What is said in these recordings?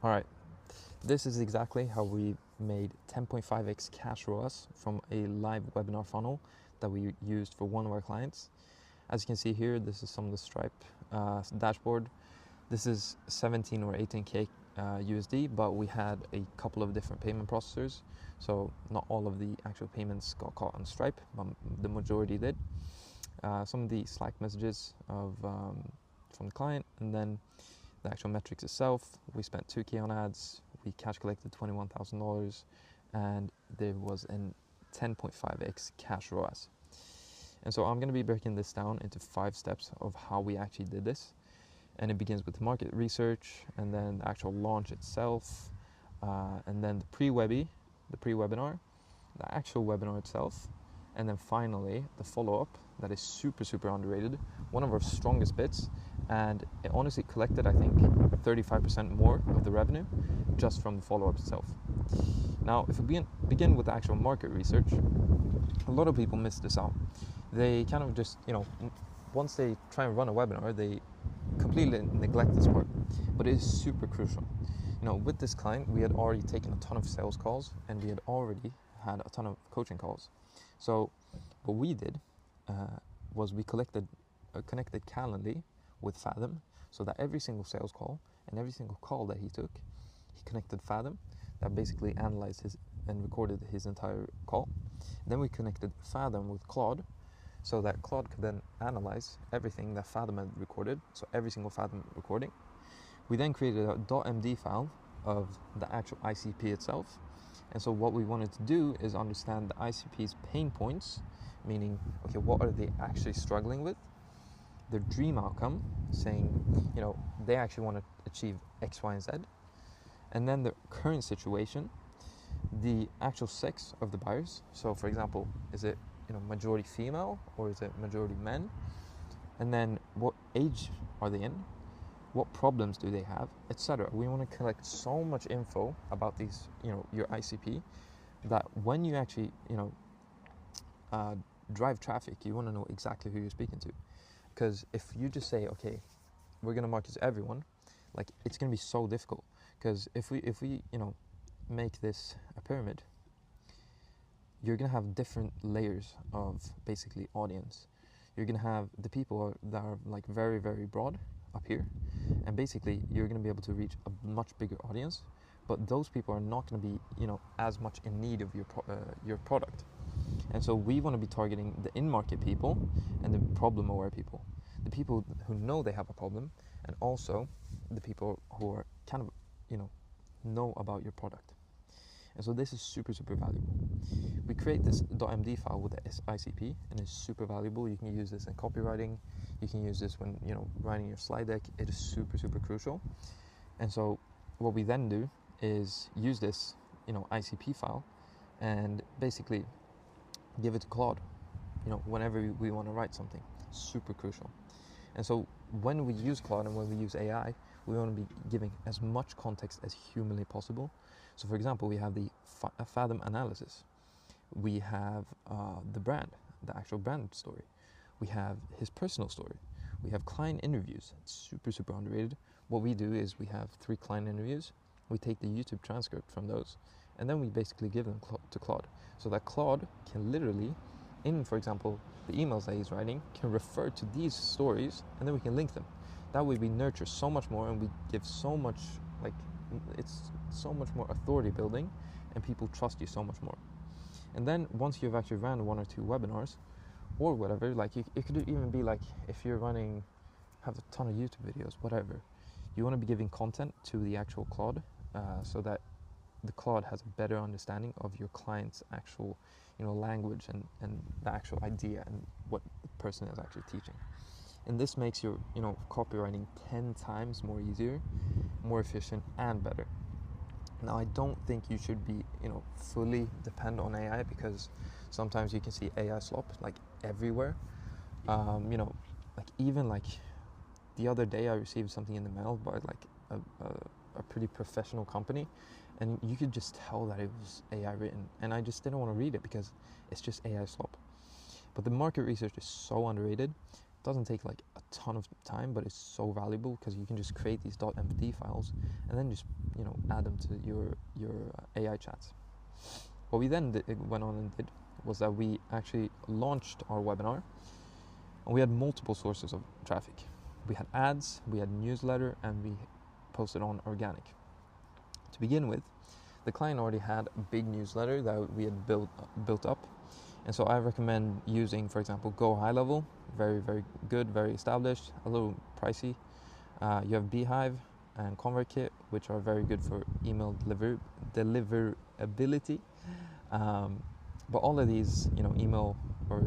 All right, this is exactly how we made 10.5x cash ROAS from a live webinar funnel that we used for one of our clients. As you can see here, this is some of the Stripe dashboard. This is 17 or 18K USD, but we had a couple of different payment processors. So not all of the actual payments got caught on Stripe, but the majority did. Some of the Slack messages from the client, and then the actual metrics itself. We spent 2K on ads, we cash collected $21,000, and there was an 10.5x cash ROAS. And so I'm going to be breaking this down into 5 steps of how we actually did this. And it begins with market research, and then the actual launch itself, and then the pre-webinar, the actual webinar itself, and then finally the follow-up that is super underrated, one of our strongest bits, and it honestly collected, I think, 35% more of the revenue just from the follow-up itself. Now, if we begin with the actual market research, a lot of people miss this out. They kind of just, once they try and run a webinar, they completely neglect this part, but it is super crucial. With this client, we had already taken a ton of sales calls, and we had already had a ton of coaching calls. So what we did was we connected Calendly with Fathom, so that every single sales call and every single call that he took, he connected Fathom, that basically analyzed his and recorded his entire call. Then we connected Fathom with Claude, so that Claude could then analyze everything that Fathom had recorded, so every single Fathom recording. We then created a .md file of the actual ICP itself. And so what we wanted to do is understand the ICP's pain points, meaning, okay, what are they actually struggling with? Their dream outcome, saying, they actually want to achieve X, Y, and Z. And then the current situation, the actual sex of the buyers. So for example, is it majority female or is it majority men? And then what age are they in? What problems do they have, etc. We want to collect so much info about these, your ICP, that when you actually, drive traffic, you want to know exactly who you're speaking to. Because if you just say, okay, we're going to market to everyone, like, it's going to be so difficult. Because if we make this a pyramid, you're going to have different layers of basically audience. You're going to have the people that are like very broad up here, and basically you're going to be able to reach a much bigger audience, but those people are not going to be as much in need of your product. And so we want to be targeting the in-market people and the problem-aware people, the people who know they have a problem, and also the people who are kind of know about your product. And so this is super valuable. We create this .md file with the ICP, and it's super valuable. You can use this in copywriting. You can use this when writing your slide deck. It is super crucial. And so what we then do is use this ICP file and basically give it to Claude whenever we want to write something. Super crucial. And so when we use Claude and when we use AI, we want to be giving as much context as humanly possible. So for example, we have the Fathom analysis. We have the brand, the actual brand story. We have his personal story. We have client interviews. It's super underrated. What we do is we have 3 client interviews. We take the YouTube transcript from those, and then we basically give them to Claude, so that Claude can literally, for example, the emails that he's writing, can refer to these stories, and then we can link them. That way we nurture so much more, and we give so much, it's so much more authority building, and people trust you so much more. And then once you've actually ran 1 or 2 webinars or whatever, it could even be like if you're have a ton of YouTube videos, whatever, you want to be giving content to the actual Claude, so that the Claude has a better understanding of your client's actual language and the actual idea and what the person is actually teaching. And this makes your copywriting 10 times more easier, more efficient, and better. Now, I don't think you should be fully depend on AI, because sometimes you can see AI slop everywhere. Even the other day I received something in the mail by a pretty professional company, and you could just tell that it was AI written, and I just didn't want to read it because it's just AI slop. But the market research is so underrated. doesn't take like a ton of time, but it's so valuable because you can just create these .md files and then just add them to your AI chats. What we then went on and did was that we actually launched our webinar, and we had multiple sources of traffic. We had ads, we had newsletter, and we posted on organic. To begin with, the client already had a big newsletter that we had built up, and so I recommend using, for example, Go High Level, very, very good, very established, a little pricey. You have Beehive and ConvertKit, which are very good for email deliverability. But all of these, email or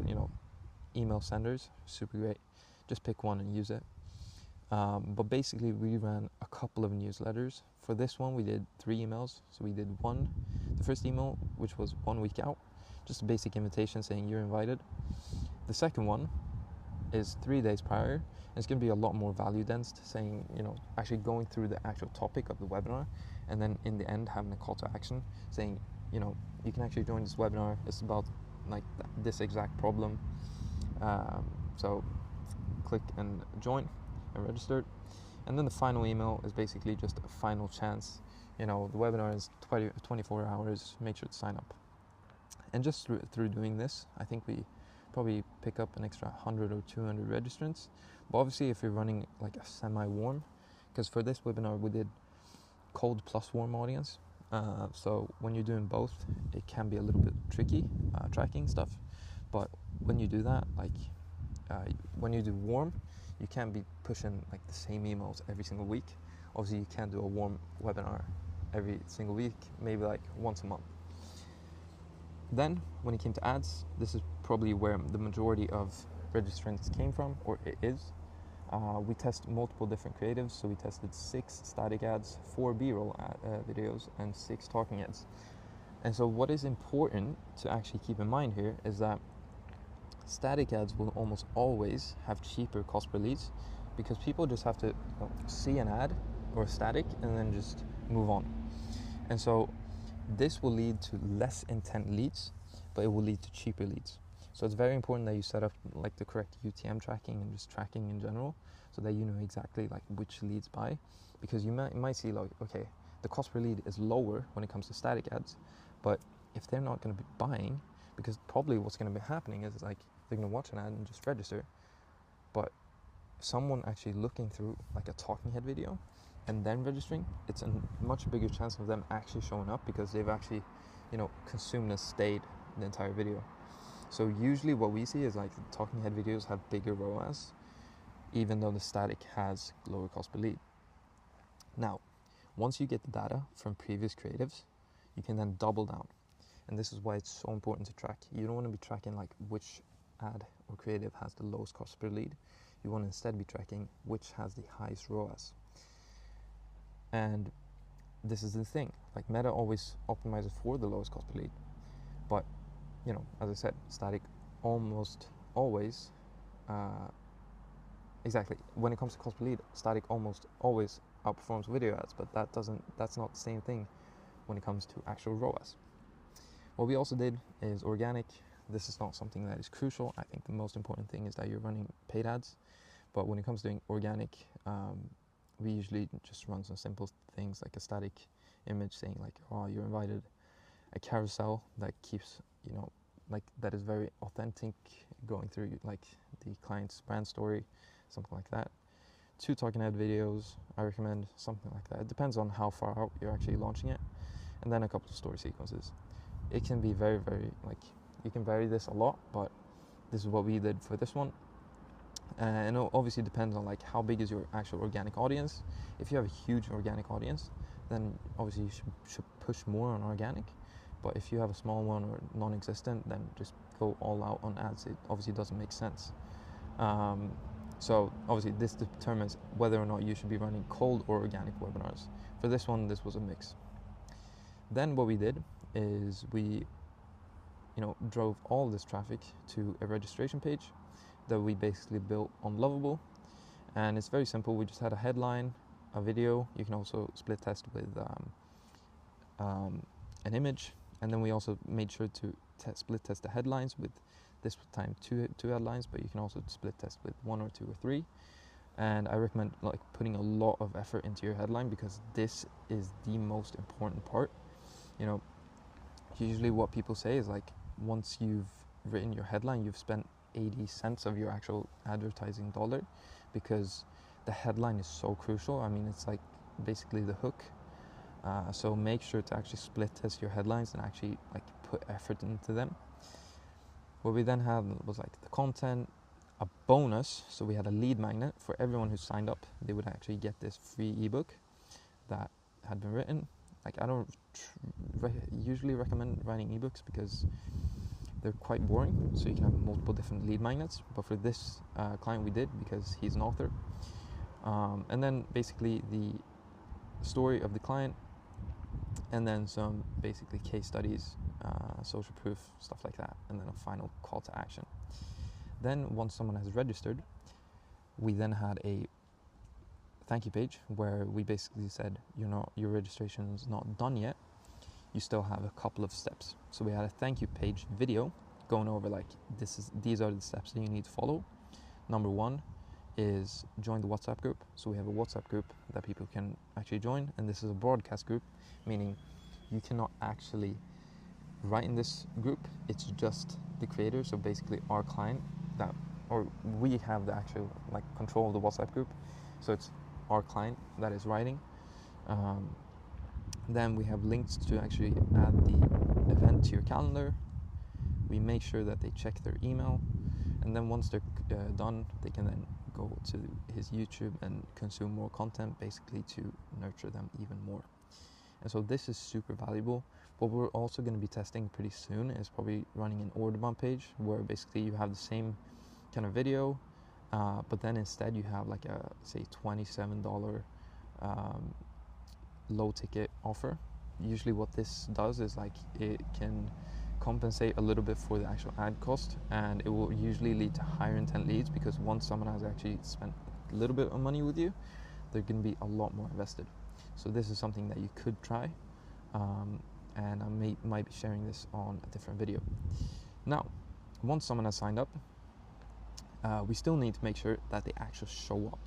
email senders, super great. Just pick one and use it. But basically, we ran a couple of newsletters. For this one, we did 3 emails. So we did the first email, which was 1 week out, just a basic invitation saying you're invited. The second one is 3 days prior, and it's going to be a lot more value dense, saying, actually going through the actual topic of the webinar, and then in the end having a call to action saying, you can actually join this webinar. It's about like this exact problem. So click and join and register. And then the final email is basically just a final chance. The webinar is 24 hours. Make sure to sign up. And just through doing this, I think we probably pick up an extra 100 or 200 registrants. But obviously, if you're running like a semi-warm, because for this webinar we did cold plus warm audience. So when you're doing both, it can be a little bit tricky tracking stuff. But when you do that, when you do warm, you can't be pushing like the same emails every single week. Obviously, you can't do a warm webinar every single week, maybe like once a month. Then, when it came to ads, this is probably where the majority of registrants came from, or it is. We test multiple different creatives, so we tested 6 static ads, 4 B-roll videos, and 6 talking ads. And so what is important to actually keep in mind here is that static ads will almost always have cheaper cost per leads, because people just have to see an ad or static and then just move on. And so this will lead to less intent leads, but it will lead to cheaper leads. So it's very important that you set up like the correct UTM tracking and just tracking in general, so that you know exactly like which leads buy, because you might see like, okay, the cost per lead is lower when it comes to static ads, but if they're not going to be buying, because probably what's going to be happening is like they're going to watch an ad and just register, but someone actually looking through like a talking head video and then registering, it's a much bigger chance of them actually showing up because they've actually consumed and stayed the entire video. So usually what we see is like the talking head videos have bigger ROAS, even though the static has lower cost per lead. Now, once you get the data from previous creatives, you can then double down. And this is why it's so important to track. You don't want to be tracking like which ad or creative has the lowest cost per lead. You want to instead be tracking which has the highest ROAS. And this is the thing, like Meta always optimizes for the lowest cost per lead. But, as I said, static almost always, exactly, when it comes to cost per lead, static almost always outperforms video ads, but that's not the same thing when it comes to actual ROAS. What we also did is organic. This is not something that is crucial. I think the most important thing is that you're running paid ads. But when it comes to doing organic, we usually just run some simple things like a static image saying like, oh, you're invited, a carousel that keeps, like that is very authentic, going through like the client's brand story, something like that. 2 talking head videos, I recommend something like that. It depends on how far out you're actually launching it. And then a couple of story sequences. It can be very, very, like, you can vary this a lot, but this is what we did for this one. And it obviously depends on like how big is your actual organic audience. If you have a huge organic audience, then obviously you should push more on organic. But if you have a small one or non-existent, then just go all out on ads. It obviously doesn't make sense. So obviously this determines whether or not you should be running cold or organic webinars. For this one, this was a mix. Then what we did is we drove all this traffic to a registration page that we basically built on Lovable. And it's very simple. We just had a headline, a video. You can also split test with an image. And then we also made sure to split test the headlines with this time two headlines, but you can also split test with 1 or 2 or 3. And I recommend like putting a lot of effort into your headline, because this is the most important part. You know, usually what people say is like, once you've written your headline, you've spent 80 cents of your actual advertising dollar, because the headline is so crucial. I mean, it's like basically the hook. So make sure to actually split test your headlines and actually like put effort into them. What we then had was like the content, a bonus. So we had a lead magnet for everyone who signed up. They would actually get this free ebook that had been written. Like, I don't usually recommend writing ebooks because they're quite boring, so you can have multiple different lead magnets, but for this client we did, because he's an author. And then basically the story of the client, and then some basically case studies, social proof, stuff like that, and then a final call to action. Then once someone has registered, we then had a thank you page where we basically said, your registration is not done yet, you still have a couple of steps. So we had a thank you page video going over like, these are the steps that you need to follow. Number 1 is join the WhatsApp group. So we have a WhatsApp group that people can actually join, and this is a broadcast group, meaning you cannot actually write in this group. It's just the creator, so basically our client we have the actual like control of the WhatsApp group, so it's our client that is writing. Then we have links to actually add the event to your calendar. We make sure that they check their email, and then once they're done, they can then go to his YouTube and consume more content, basically to nurture them even more. And so this is super valuable. What we're also going to be testing pretty soon is probably running an order bump page, where basically you have the same kind of video, but then instead you have like a, say, $27 low ticket offer. Usually what this does is like, it can compensate a little bit for the actual ad cost, and it will usually lead to higher intent leads, because once someone has actually spent a little bit of money with you, they're going to be a lot more invested. So this is something that you could try, and I might be sharing this on a different video. Now, once someone has signed up, we still need to make sure that they actually show up,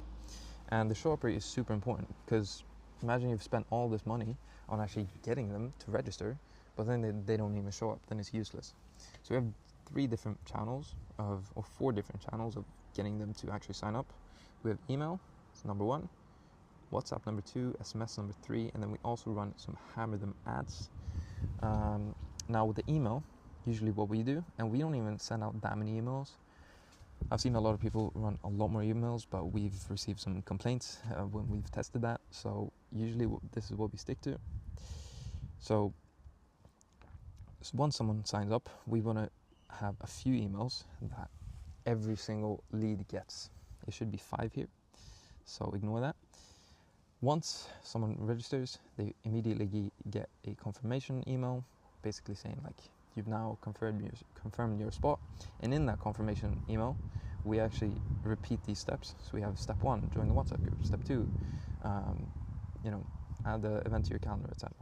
and the show up rate is super important, because imagine you've spent all this money on actually getting them to register, but then they don't even show up, then it's useless. So we have 4 different channels of getting them to actually sign up. We have email, it's number 1, WhatsApp number 2, SMS number 3, and then we also run some hammer them ads. Now with the email, usually what we do, and we don't even send out that many emails. I've seen a lot of people run a lot more emails, but we've received some complaints when we've tested that. So usually this is what we stick to. So once someone signs up, we want to have a few emails that every single lead gets. It should be 5 here, so ignore that. Once someone registers, they immediately get a confirmation email, basically saying like, you've now confirmed your spot. And in that confirmation email, we actually repeat these steps. So we have step 1, join the WhatsApp group. Step 2, add the event to your calendar, etc.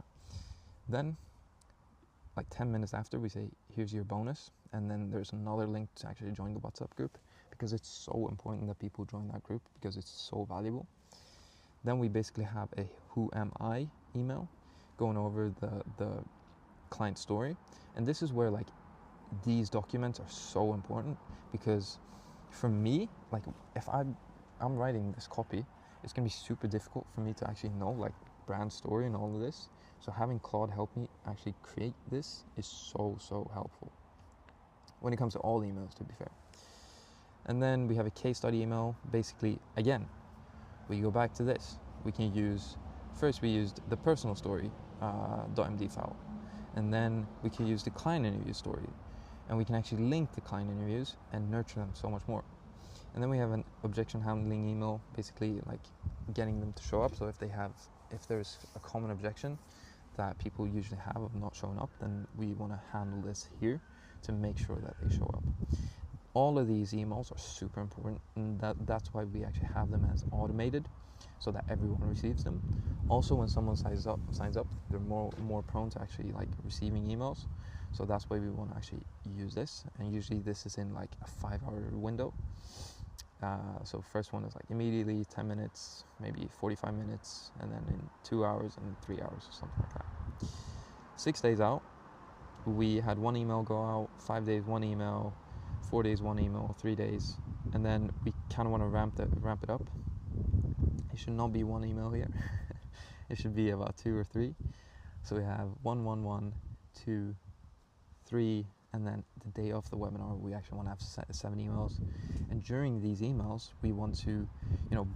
Then, like 10 minutes after, we say, here's your bonus. And then there's another link to actually join the WhatsApp group, because it's so important that people join that group, because it's so valuable. Then we basically have a who am I email going over the client story. And this is where like these documents are so important, because for me, like if I'm writing this copy, it's gonna be super difficult for me to actually know like brand story and all of this. So having Claude help me actually create this is so helpful when it comes to all the emails, to be fair. And then we have a case study email. Basically, again, we go back to this. We used the personal story .md file, and then we can use the client interview story, and we can actually link the client interviews and nurture them so much more. And then we have an objection handling email, basically like getting them to show up. So if there's a common objection that people usually have of not showing up, then we want to handle this here to make sure that they show up. All of these emails are super important, and that's why we actually have them as automated, so that everyone receives them. Also, when someone signs up, they're more prone to actually like receiving emails. So that's why we want to actually use this, and usually this is in like a 5-hour window. So first one is like immediately 10 minutes, maybe 45 minutes, and then in 2 hours and 3 hours or something like that. 6 days out, we had one email go out, 5 days, one email, 4 days, one email, 3 days, and then we kind of want to ramp it up. It should not be one email here. It should be about 2 or 3. So we have 1, 1, 1, 2, 3, and then the day of the webinar, we actually want to have 7 emails. And during these emails, we want to,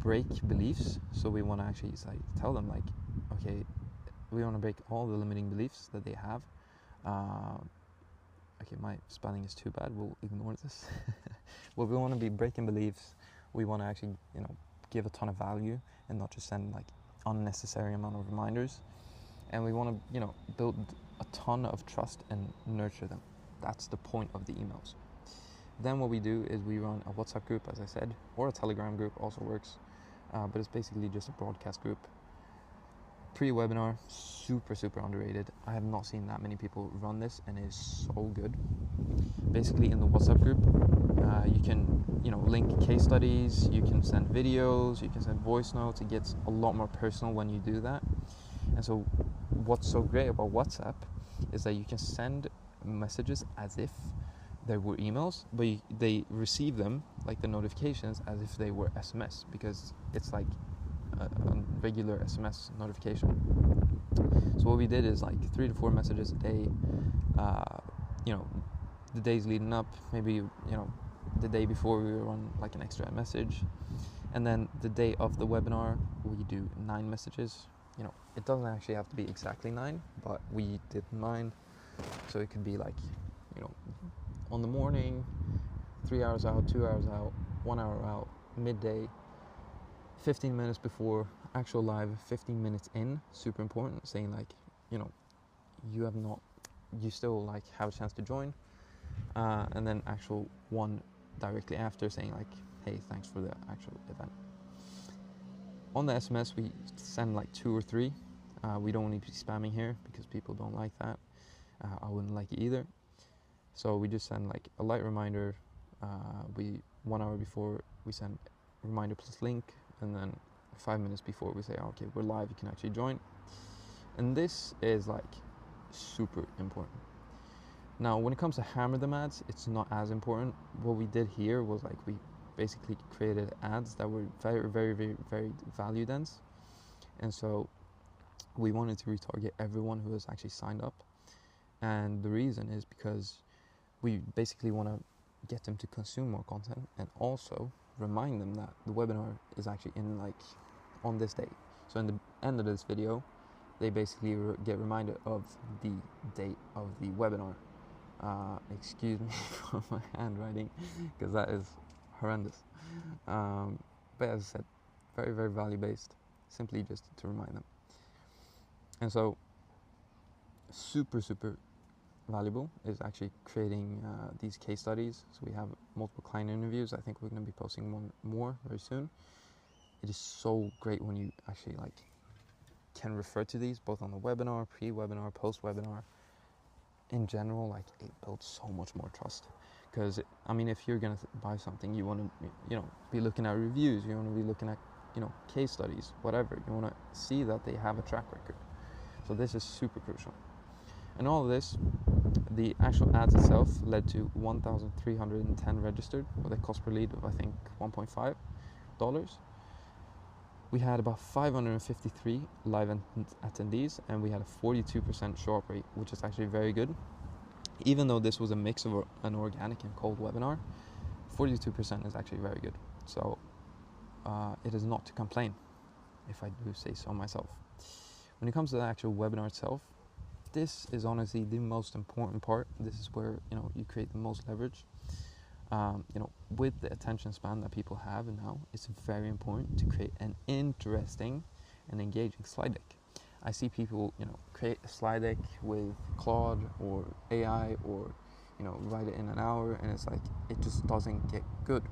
break beliefs. So we want to actually tell them like, okay, we want to break all the limiting beliefs that they have. Okay, my spelling is too bad. We'll ignore this. Well, we want to be breaking beliefs. We want to actually, give a ton of value and not just send like unnecessary amount of reminders. And we want to, build a ton of trust and nurture them. That's the point of the emails. Then what we do is we run a WhatsApp group, as I said, or a Telegram group also works, but it's basically just a broadcast group. Pre-webinar, super underrated. I have not seen that many people run this, and it is so good. Basically, in the WhatsApp group, you can, link case studies, you can send videos, you can send voice notes. It gets a lot more personal when you do that. And so what's so great about WhatsApp is that you can send messages as if they were emails, but they receive them, like the notifications, as if they were SMS, because it's like a regular SMS notification. So what we did is like 3 to 4 messages a day, the days leading up, maybe, the day before we run like an extra message. And then the day of the webinar, we do 9 messages. It doesn't actually have to be exactly 9, but we did 9. So it could be like, on the morning, 3 hours out, 2 hours out, 1 hour out, midday, 15 minutes before actual live, 15 minutes in, super important, saying like, you still like have a chance to join, and then actual one directly after saying like, hey, thanks for the actual event. On the SMS, we send like 2 or 3. We don't need to be spamming here because people don't like that. I wouldn't like it either. So we just send like a light reminder. 1 hour before we send reminder plus link, and then 5 minutes before we say, okay, we're live, you can actually join. And this is like super important. Now, when it comes to hammer them ads, it's not as important. What we did here was like we basically created ads that were very value dense, and so we wanted to retarget everyone who has actually signed up. And the reason is because we basically want to get them to consume more content, and also remind them that the webinar is actually in like on this day. So in the end of this video, they basically get reminded of the date of the webinar. Excuse me for my handwriting, because that is horrendous. But as I said, very value based, simply just to remind them. And so super valuable is actually creating these case studies. So we have multiple client interviews. I think we're going to be posting one more very soon. It is so great when you actually like can refer to these both on the webinar, pre-webinar, post-webinar. In general, like it builds so much more trust, because if you're gonna buy something, you want to be looking at reviews, you want to be looking at case studies, whatever. You want to see that they have a track record. So this is super crucial. And all of this, the actual ads itself led to 1,310 registered with a cost per lead of I think $1.5. We had about 553 live attendees, and we had a 42% show up rate, which is actually very good. Even though this was a mix of an organic and cold webinar, 42% is actually very good. So it is not to complain, if I do say so myself. When it comes to the actual webinar itself, this is honestly the most important part. This is where you create the most leverage. With the attention span that people have now, it's very important to create an interesting and engaging slide deck. I see people, create a slide deck with Claude or AI, or, write it in an hour, and it's like, it just doesn't get good.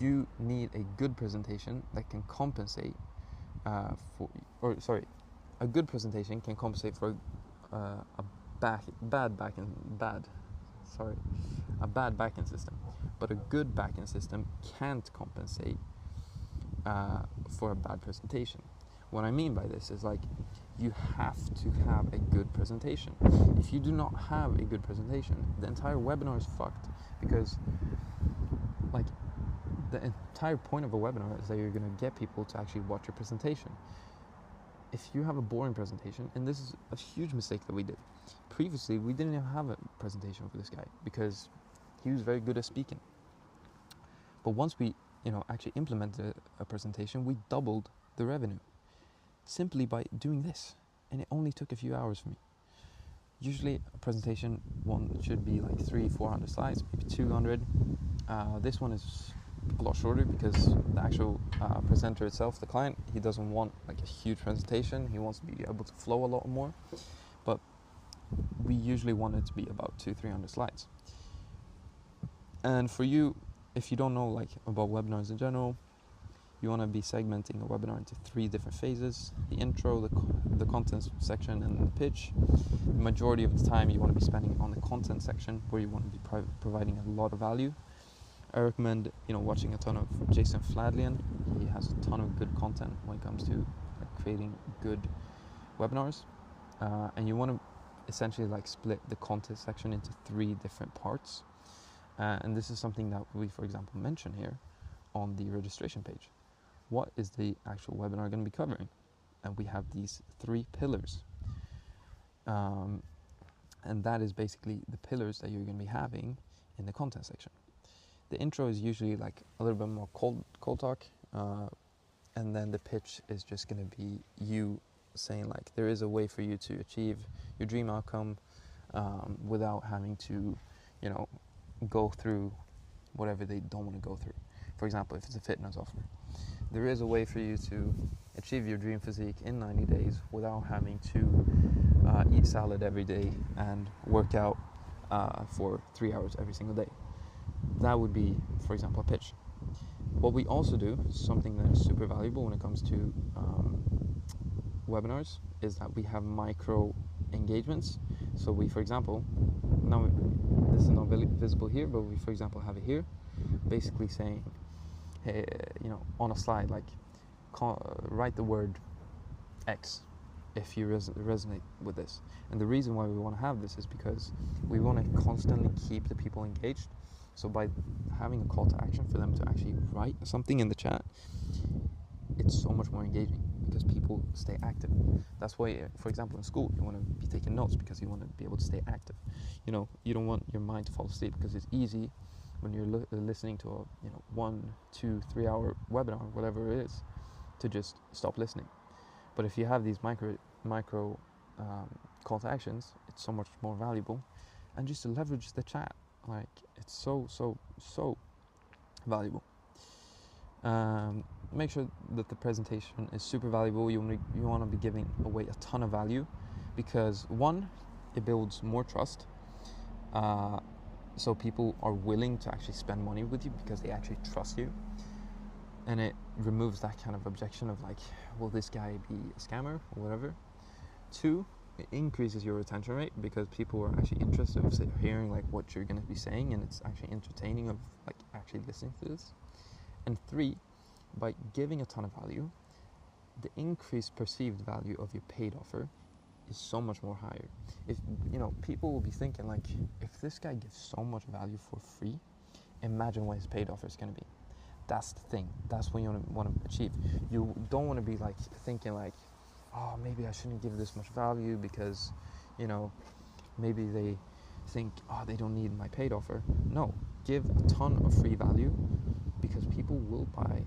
You need a good presentation that can compensate a good presentation can compensate for a bad backend system, but a good backend system can't compensate for a bad presentation. What I mean by this is like you have to have a good presentation. If you do not have a good presentation, the entire webinar is fucked, because like the entire point of a webinar is that you're going to get people to actually watch your presentation. If you have a boring presentation, and this is a huge mistake that we did. Previously, we didn't even have a presentation for this guy because he was very good at speaking. But once we, actually implemented a presentation, we doubled the revenue simply by doing this. And it only took a few hours for me. Usually a presentation one should be like 300-400 slides, maybe 200. This one is a lot shorter because the actual presenter itself, the client, he doesn't want like a huge presentation. He wants to be able to flow a lot more. But we usually want it to be about 200-300 slides. And for you, if you don't know like about webinars in general, you want to be segmenting a webinar into 3 different phases: the intro, the content section, and the pitch. The majority of the time you want to be spending on the content section, where you want to be providing a lot of value. I recommend watching a ton of Jason Fladlian. He has a ton of good content when it comes to like creating good webinars, and you want to essentially like split the content section into 3 different parts. And this is something that we, for example, mention here on the registration page. What is the actual webinar going to be covering? And we have these 3 pillars. And that is basically the pillars that you're going to be having in the content section. The intro is usually like a little bit more cold talk. And then the pitch is just going to be you saying like there is a way for you to achieve your dream outcome without having to, go through whatever they don't want to go through. For example, if it's a fitness offer, there is a way for you to achieve your dream physique in 90 days without having to eat salad every day and work out for 3 hours every single day. That would be, for example, a pitch. What we also do, something that is super valuable when it comes to webinars, is that we have micro engagements. So we, for example, now this is not visible here, but we, for example, have it here, basically saying, hey, on a slide, like write the word X if you resonate with this. And the reason why we want to have this is because we want to constantly keep the people engaged. So by having a call to action for them to actually write something in the chat, it's so much more engaging because people stay active. That's why, for example, in school, you want to be taking notes because you want to be able to stay active. You don't want your mind to fall asleep, because it's easy when you're listening to a 1, 2, 3 hour webinar, whatever it is, to just stop listening. But if you have these micro call to actions, it's so much more valuable. And just to leverage the chat, like it's so valuable. Make sure that the presentation is super valuable. You want to be giving away a ton of value, because 1, it builds more trust. So people are willing to actually spend money with you because they actually trust you. And it removes that kind of objection of like, will this guy be a scammer or whatever. 2, it increases your retention rate because people are actually interested in hearing like what you're going to be saying, and it's actually entertaining of like actually listening to this. And 3, by giving a ton of value, the increased perceived value of your paid offer is so much more higher. If people will be thinking like, if this guy gives so much value for free, imagine what his paid offer is going to be. That's the thing. That's what you want to achieve. You don't want to be like thinking like, oh, maybe I shouldn't give this much value because, maybe they think, oh, they don't need my paid offer. No, give a ton of free value, because people will buy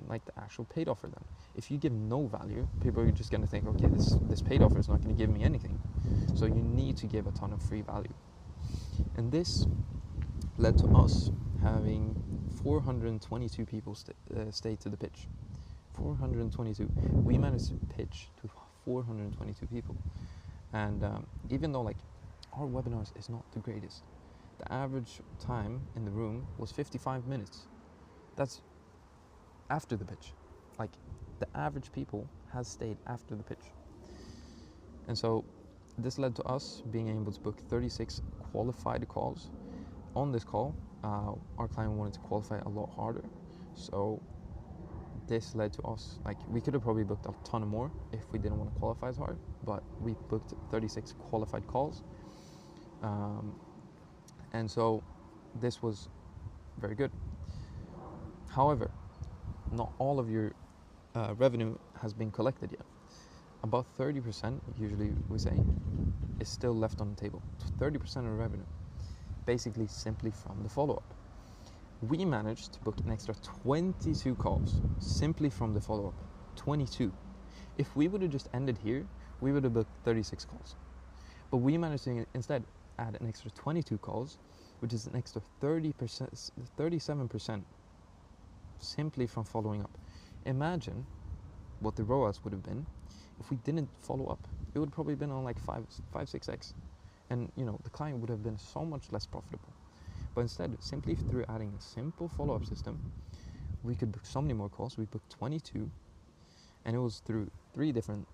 like the actual paid offer then. If you give no value, people are just going to think, okay, this paid offer is not going to give me anything. So you need to give a ton of free value. And this led to us having 422 people stay to the pitch. 422. We managed to pitch to 422 people. And even though like our webinars is not the greatest, the average time in the room was 55 minutes. That's after the pitch. Like the average people has stayed after the pitch. And so This led to us being able to book 36 qualified calls. On this call, our client wanted to qualify a lot harder, so this led to us, like, we could have probably booked a ton more if we didn't want to qualify as hard, but we booked 36 qualified calls, and so this was very good. However, not all of your revenue has been collected yet. About 30%, usually we say, is still left on the table. 30% of revenue, basically simply from the follow-up. We managed to book an extra 22 calls simply from the follow-up. 22. If we would have just ended here, we would have booked 36 calls. But we managed to instead add an extra 22 calls, which is an extra 37% simply from following up. Imagine what the ROAS would have been if we didn't follow up. It would have probably been on like 5-6x. And the client would have been so much less profitable. But instead, simply through adding a simple follow-up system, we could book so many more calls. We booked 22, and it was through 3 different,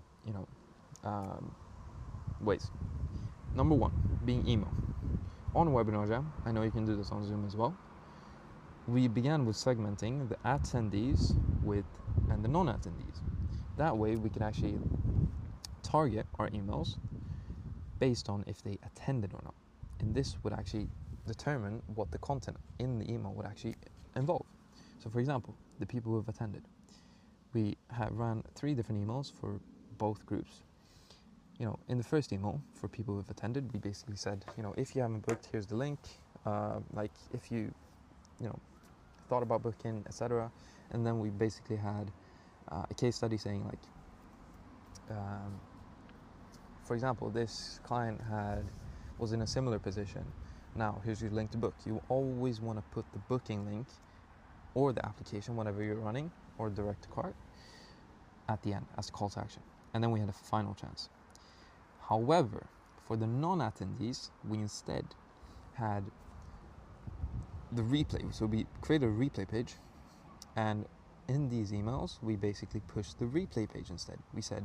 ways. Number 1, being email. On Webinar Jam, I know you can do this on Zoom as well. We began with segmenting the attendees and the non-attendees. That way, we could actually target our emails based on if they attended or not. And this would actually determine what the content in the email would actually involve. So for example, the people who have attended. We have ran 3 different emails for both groups. In the first email for people who have attended, we basically said, if you haven't booked, here's the link. Like if you, thought about booking, etc. And then we basically had a case study saying like, for example, this client was in a similar position. Now, here's your link to book. You always want to put the booking link or the application, whatever you're running, or direct to cart, at the end as a call to action. And then we had a final chance. However, for the non-attendees, we instead had the replay. So we created a replay page, and in these emails, we basically pushed the replay page instead. We said,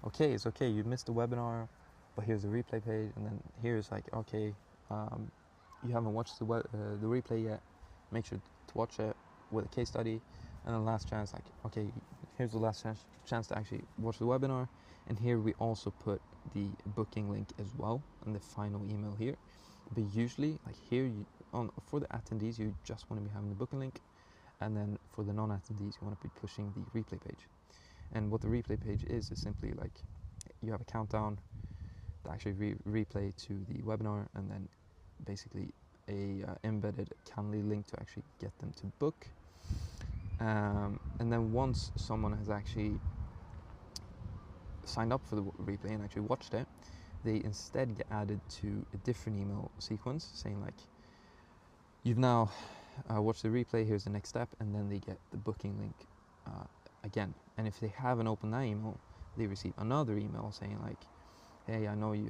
okay, it's okay, you missed the webinar, but here's the replay page, and then here's like, okay, you haven't watched the replay yet, make sure to watch it with a case study, and then last chance, like, okay, here's the last chance to actually watch the webinar, and here we also put the booking link as well in the final email here. But usually, like here, for the attendees, you just want to be having the booking link, and then for the non-attendees, you want to be pushing the replay page. And what the replay page is simply like you have a countdown to actually replay to the webinar, and then basically a embedded Calendly link to actually get them to book. And then once someone has actually signed up for the replay and actually watched it, they instead get added to a different email sequence saying like, you've now watched the replay, here's the next step, and then they get the booking link again. And if they haven't opened that email, they receive another email saying like, hey, I know you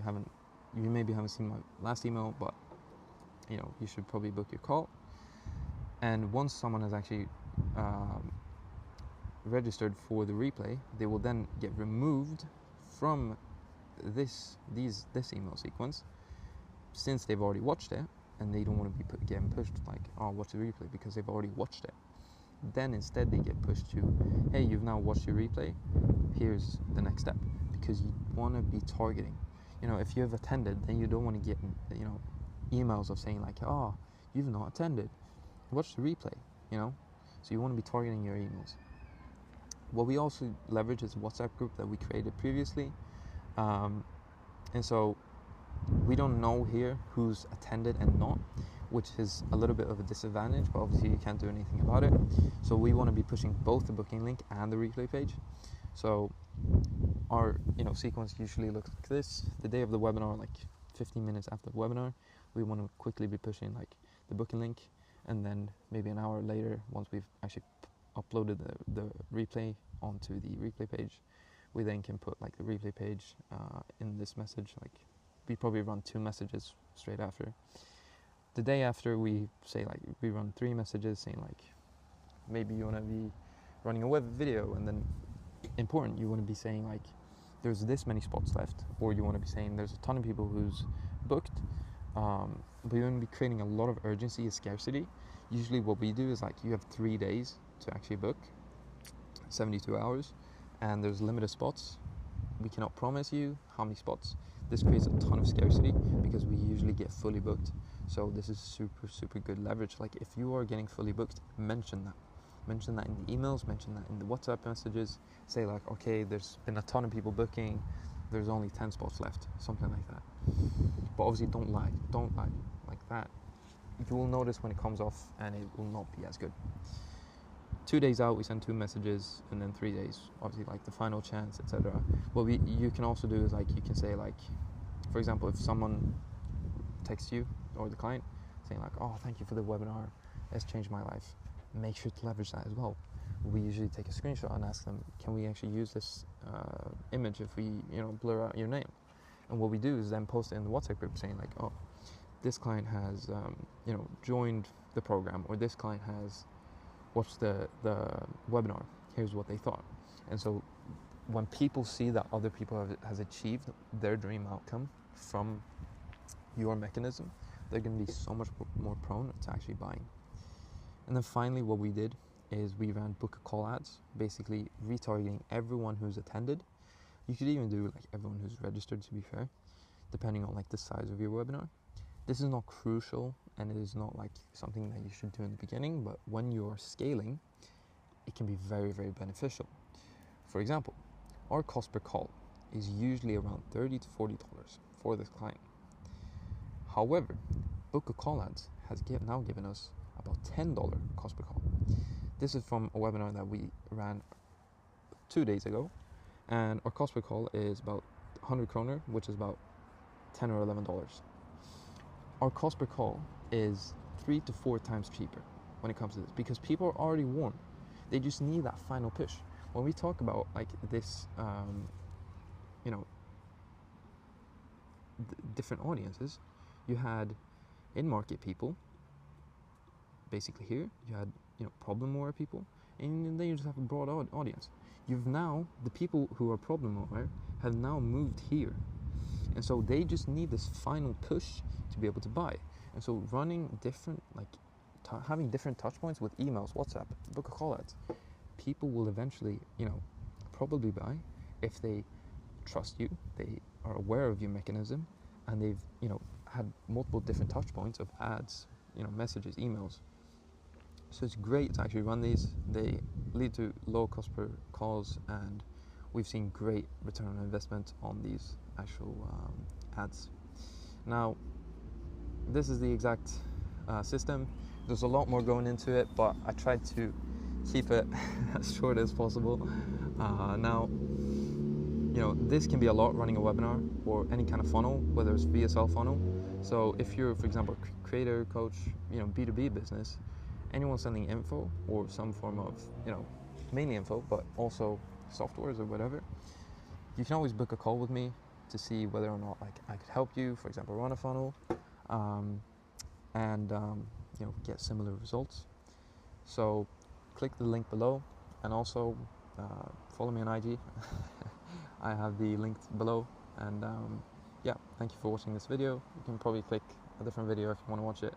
maybe haven't seen my last email, but you should probably book your call. And once someone has actually registered for the replay, they will then get removed from this email sequence, since they've already watched it, and they don't want to be getting pushed like, oh, watch the replay, because they've already watched it. Then instead they get pushed to, hey, you've now watched your replay, here's the next step, because you want to be targeting. If you have attended, then you don't want to get emails of saying like, oh, you've not attended, watch the replay. So you want to be targeting your emails. What we also leverage is a WhatsApp group that we created previously, and so we don't know here who's attended and not, which is a little bit of a disadvantage, but obviously you can't do anything about it. So we want to be pushing both the booking link and the replay page. So our sequence usually looks like this. The day of the webinar, like 15 minutes after the webinar, we want to quickly be pushing like the booking link, and then maybe an hour later, once we've actually uploaded the replay onto the replay page, we then can put like the replay page in this message. Like we probably run 2 messages straight after. The day after, we say like we run 3 messages saying like, maybe you want to be running a web video, and then important, you want to be saying like, there's this many spots left, or you want to be saying there's a ton of people who's booked, but you want to be creating a lot of urgency and scarcity. Usually what we do is like you have 3 days to actually book, 72 hours, and there's limited spots. We cannot promise you how many spots. This creates a ton of scarcity because we usually get fully booked. So this is super good leverage. Like if you are getting fully booked, mention that. Mention that in the emails, mention that in the WhatsApp messages. Say like, okay, there's been a ton of people booking, there's only 10 spots left, something like that. But obviously don't lie like that. You will notice when it comes off and it will not be as good. 2 days out, we send 2 messages, and then 3 days, obviously like the final chance, etc. What you can also do is like, you can say like, for example, if someone texts you or the client saying like, oh, thank you for the webinar, it's changed my life. Make sure to leverage that as well. We usually take a screenshot and ask them, can we actually use this image if we, blur out your name? And what we do is then post it in the WhatsApp group saying like, oh, this client has, joined the program, or this client has watched the webinar. Here's what they thought. And so when people see that other people has achieved their dream outcome from your mechanism, they're going to be so much more prone to actually buying. And then finally, what we did is we ran book a call ads, basically retargeting everyone who's attended. You could even do like everyone who's registered, to be fair, depending on like the size of your webinar. This is not crucial, and it is not like something that you should do in the beginning, but when you're scaling, it can be very beneficial. For example, our cost per call is usually around $30 to $40 for this client. However, book a call ads has now given us about $10 cost per call. This is from a webinar that we ran 2 days ago, and our cost per call is about 100 kroner, which is about $10 or $11. Our cost per call is 3 to 4 times cheaper when it comes to this, because people are already warm. They just need that final push. When we talk about like this, different audiences, you had in-market people, basically here, you had problem aware people, and then you just have a broad audience. You've now, the people who are problem aware have now moved here, and so they just need this final push to be able to buy. And so running different, like having different touch points with emails, WhatsApp, book a call ads, people will eventually, probably buy if they trust you, they are aware of your mechanism, and they've, had multiple different touch points of ads, messages, emails. So it's great to actually run these. They lead to low cost per calls, and we've seen great return on investment on these actual ads. Now, this is the exact system. There's a lot more going into it, but I tried to keep it as short as possible. Now, this can be a lot, running a webinar or any kind of funnel, whether it's VSL funnel. So if you're, for example, a creator, coach, B2B business, anyone selling info or some form of, mainly info, but also softwares or whatever, you can always book a call with me to see whether or not I could help you, for example, run a funnel, and get similar results. So click the link below, and also follow me on IG. I have the link below, and thank you for watching this video. You can probably click a different video if you want to watch it.